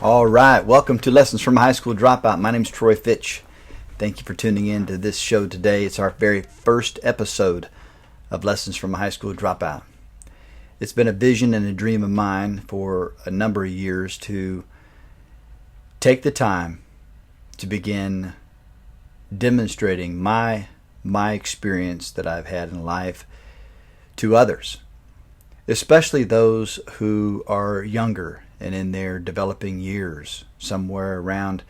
All right, welcome to Lessons from a High School Dropout. My name's Troy Fitch. Thank you for tuning in to this show today. It's our very first episode of Lessons from a High School Dropout. It's been a vision and a dream of mine for a number of years to take the time to begin demonstrating my experience that I've had in life to others, especially those who are younger and in their developing years, somewhere around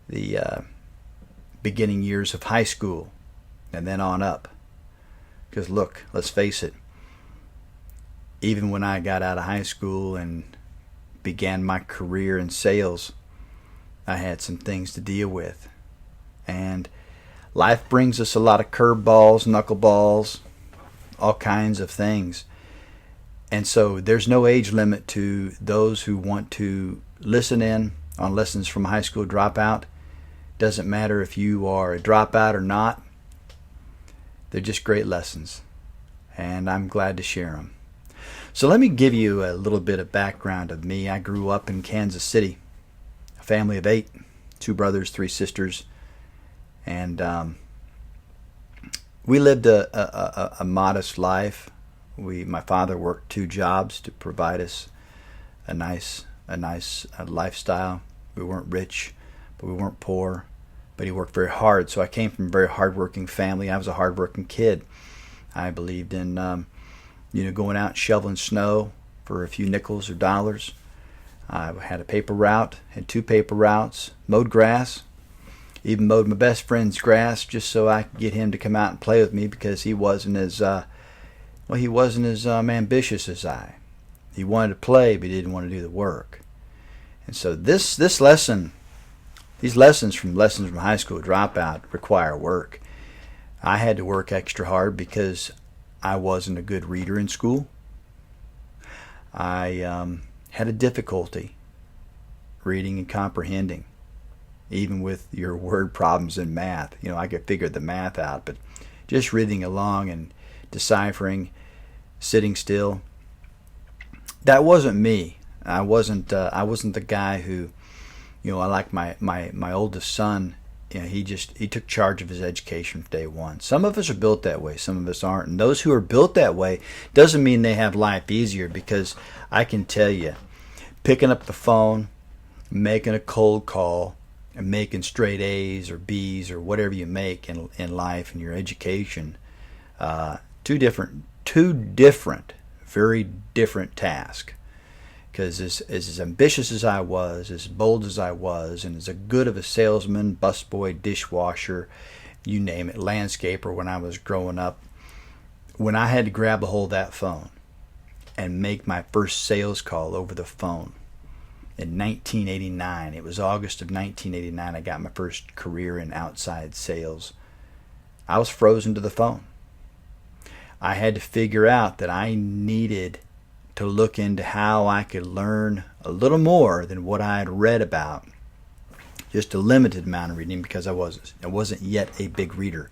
the beginning years of high school and then on up. Because look, let's face it, even when I got out of high school and began my career in sales, I had some things to deal with. And life brings us a lot of curveballs, knuckleballs, all kinds of things. And so there's no age limit to those who want to listen in on Lessons from a High School Dropout. Doesn't matter if you are a dropout or not. They're just great lessons, and I'm glad to share them. So let me give you a little bit of background of me. I grew up in Kansas City, a family of 8, 2 brothers, 3 sisters, and we lived a modest life. My father worked 2 jobs to provide us a nice lifestyle. We weren't rich, but we weren't poor. But he worked very hard. So I came from a very hardworking family. I was a hardworking kid. I believed in going out and shoveling snow for a few nickels or dollars. I had a paper route, had 2 paper routes, mowed grass, even mowed my best friend's grass just so I could get him to come out and play with me because he wasn't as ambitious as I. He wanted to play, but he didn't want to do the work. And so these lessons from High School Dropout require work. I had to work extra hard because I wasn't a good reader in school. I had a difficulty reading and comprehending, even with your word problems in math. I could figure the math out, but just reading along and deciphering, sitting still, that wasn't me. I wasn't the guy who, I like my oldest son. He took charge of his education from day one. Some of us are built that way, some of us aren't. And those who are built that way doesn't mean they have life easier, because I can tell you, picking up the phone, making a cold call, and making straight A's or B's or whatever you make in life and your education, two different, very different tasks. Because as ambitious as I was, as bold as I was, and as good of a salesman, busboy, dishwasher, you name it, landscaper when I was growing up, when I had to grab a hold of that phone and make my first sales call over the phone in 1989, it was August of 1989, I got my first career in outside sales, I was frozen to the phone. I had to figure out that I needed to look into how I could learn a little more than what I had read about. Just a limited amount of reading, because I wasn't yet a big reader.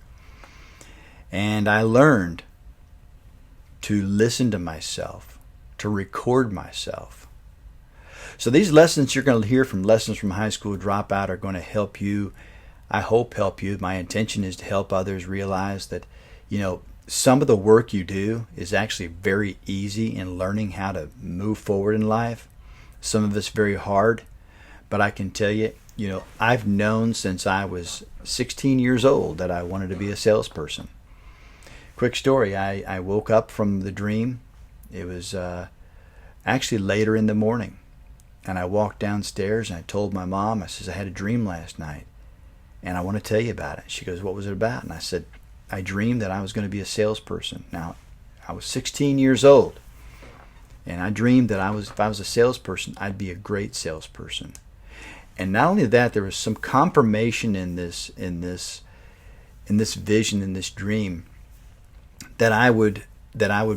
And I learned to listen to myself, to record myself. So these lessons you're going to hear from Lessons from High School Dropout are going to help you. I hope help you. My intention is to help others realize that, some of the work you do is actually very easy in learning how to move forward in life. Some of it's very hard, but I can tell you, I've known since I was 16 years old that I wanted to be a salesperson. Quick story, I woke up from the dream. It was actually later in the morning, and I walked downstairs and I told my mom, I says, I had a dream last night and I want to tell you about it. She goes, what was it about? And I said, I dreamed that I was going to be a salesperson. Now, I was 16 years old, and I dreamed that if I was a salesperson, I'd be a great salesperson. And not only that, there was some confirmation in this vision, in this dream, that I would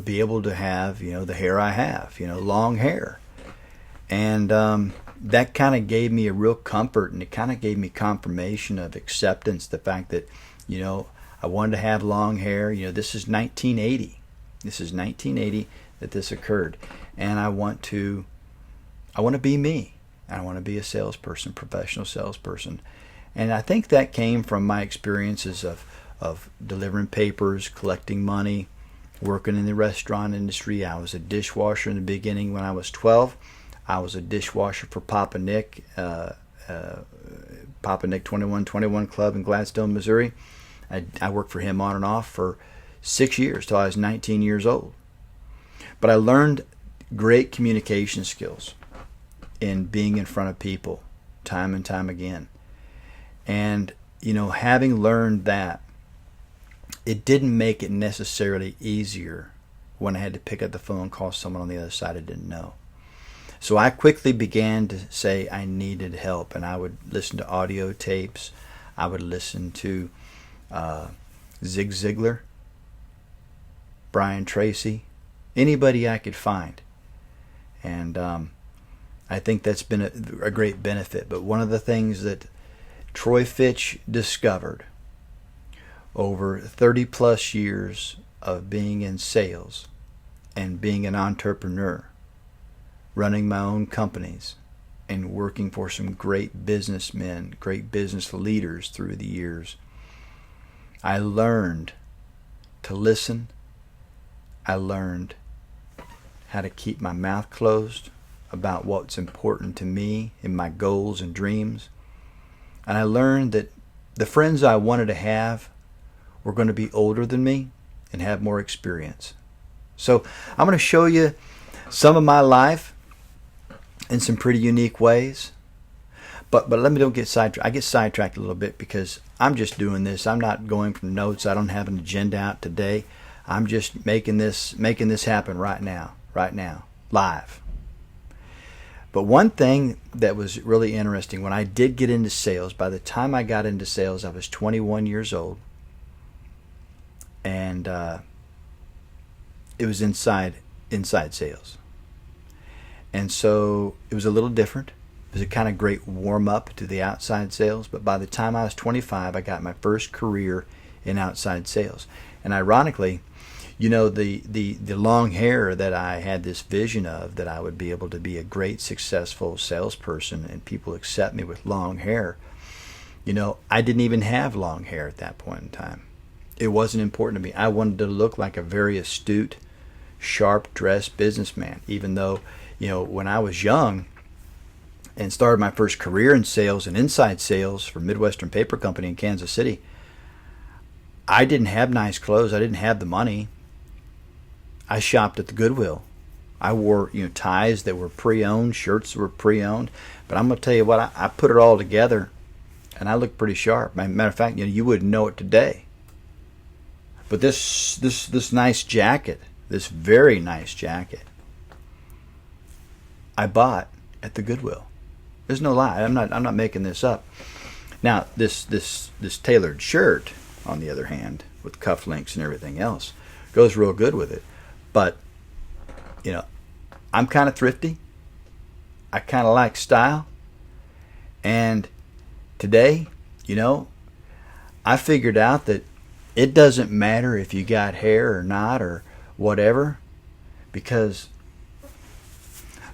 be able to have, the hair I have, long hair, and that kind of gave me a real comfort, and it kind of gave me confirmation of acceptance, the fact that, I wanted to have long hair. This is 1980. This is 1980 that this occurred, and I want to be me. I want to be a salesperson, professional salesperson. And I think that came from my experiences of delivering papers, collecting money, working in the restaurant industry. I was a dishwasher in the beginning when I was 12. I was a dishwasher for Papa Nick, Papa Nick 2121 Club in Gladstone, Missouri. I worked for him on and off for 6 years till I was 19 years old. But I learned great communication skills in being in front of people time and time again. And, having learned that, it didn't make it necessarily easier when I had to pick up the phone and call someone on the other side I didn't know. So I quickly began to say I needed help, and I would listen to audio tapes. I would listen to Zig Ziglar, Brian Tracy, anybody I could find. And I think that's been a great benefit. But one of the things that Troy Fitch discovered over 30 plus years of being in sales and being an entrepreneur, running my own companies and working for some great businessmen, great business leaders through the years, I learned to listen. I learned how to keep my mouth closed about what's important to me in my goals and dreams. And I learned that the friends I wanted to have were going to be older than me and have more experience. So I'm going to show you some of my life in some pretty unique ways. But let me don't get sidetracked. I get sidetracked a little bit because I'm just doing this. I'm not going from notes. I don't have an agenda out today. I'm just making this happen right now, live. But one thing that was really interesting, when I did get into sales, by the time I got into sales, I was 21 years old. And it was inside sales. And so it was a little different. It was a kind of great warm-up to the outside sales. But by the time I was 25, I got my first career in outside sales. And ironically, the long hair that I had this vision of, that I would be able to be a great, successful salesperson and people accept me with long hair, I didn't even have long hair at that point in time. It wasn't important to me. I wanted to look like a very astute, sharp-dressed businessman, even though, when I was young and started my first career in sales and inside sales for Midwestern Paper Company in Kansas City, I didn't have nice clothes. I didn't have the money. I shopped at the Goodwill. I wore ties that were pre-owned, shirts that were pre-owned. But I'm going to tell you what, I put it all together, and I looked pretty sharp. Matter of fact, you wouldn't know it today. But this nice jacket, this very nice jacket, I bought at the Goodwill. There's no lie. I'm not making this up. Now this tailored shirt, on the other hand, with cufflinks and everything else, goes real good with it. But I'm kind of thrifty. I kind of like style. And today, I figured out that it doesn't matter if you got hair or not or whatever, because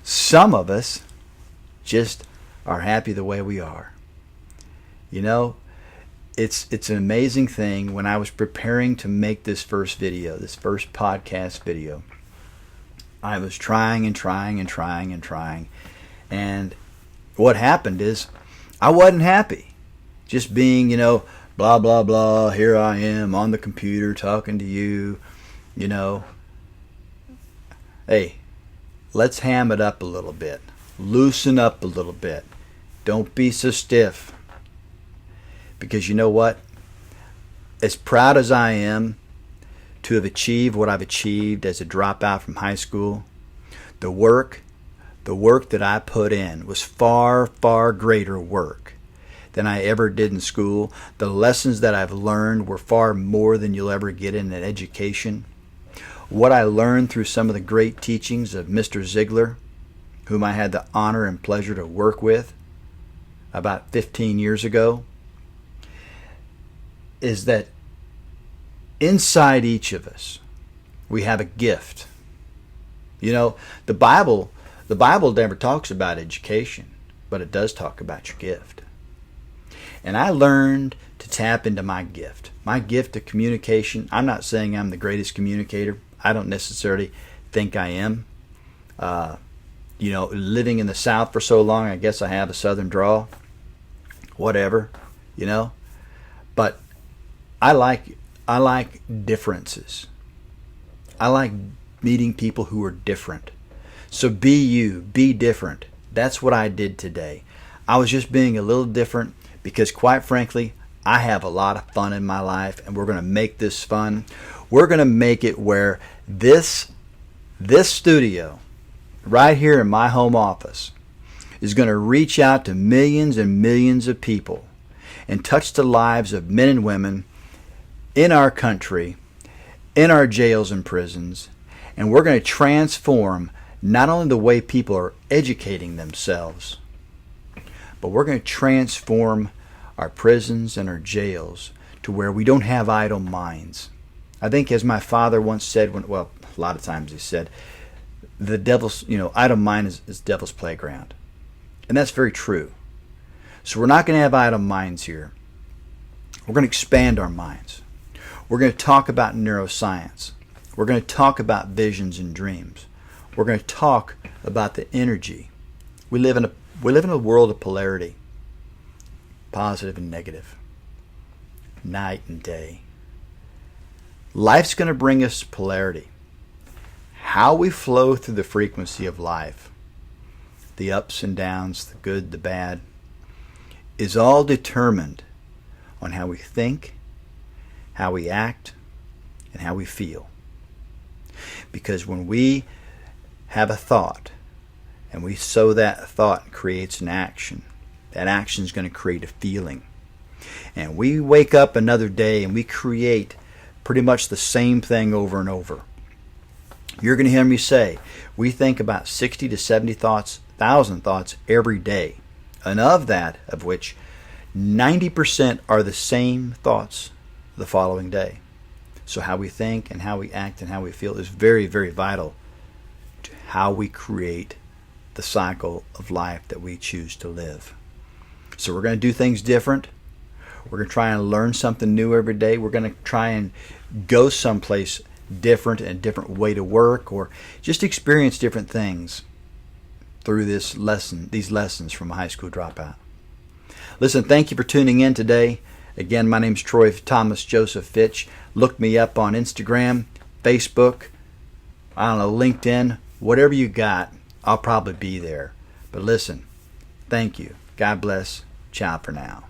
some of us just are happy the way we are. It's an amazing thing. When I was preparing to make this first podcast video, I was trying. And what happened is I wasn't happy. Just being, blah, blah, blah, here I am on the computer talking to you, Hey, let's ham it up a little bit. Loosen up a little bit. Don't be so stiff. Because you know what? As proud as I am to have achieved what I've achieved as a dropout from high school, the work that I put in was far, far greater work than I ever did in school. The lessons that I've learned were far more than you'll ever get in an education. What I learned through some of the great teachings of Mr. Ziegler, whom I had the honor and pleasure to work with about 15 years ago, is that inside each of us, we have a gift. The Bible never talks about education. but it does talk about your gift. And I learned to tap into my gift of communication. I'm not saying I'm the greatest communicator. I don't necessarily think I am. Living in the South for so long, I guess I have a Southern drawl. Whatever, But I like differences. I like meeting people who are different. So be you, be different. That's what I did today. I was just being a little different because, quite frankly, I have a lot of fun in my life, and we're going to make this fun. We're going to make it where this studio right here in my home office is going to reach out to millions and millions of people and touch the lives of men and women in our country, in our jails and prisons, and we're going to transform not only the way people are educating themselves, but we're going to transform our prisons and our jails to where we don't have idle minds. I think, as my father once said, a lot of times he said, the devil's, idle mind is devil's playground. And that's very true. So we're not going to have idle minds here. We're going to expand our minds. We're going to talk about neuroscience. We're going to talk about visions and dreams. We're going to talk about the energy. We live in a world of polarity, positive and negative, night and day. Life's going to bring us polarity. How we flow through the frequency of life, the ups and downs, the good, the bad, is all determined on how we think, how we act, and how we feel. Because when we have a thought and we sow that thought, creates an action, that action is going to create a feeling. And we wake up another day and we create pretty much the same thing over and over. You're going to hear me say, we think about 60 to 70,000 thoughts every day. And of which 90% are the same thoughts the following day. So how we think and how we act and how we feel is very, very vital to how we create the cycle of life that we choose to live. So we're going to do things different. We're going to try and learn something new every day. We're going to try and go someplace different and a different way to work, or just experience different things through these lessons from a high school dropout. Listen, thank you for tuning in today. Again, my name's Troy Thomas Joseph Fitch. Look me up on Instagram, Facebook, LinkedIn, whatever you got, I'll probably be there. But listen, thank you. God bless. Ciao for now.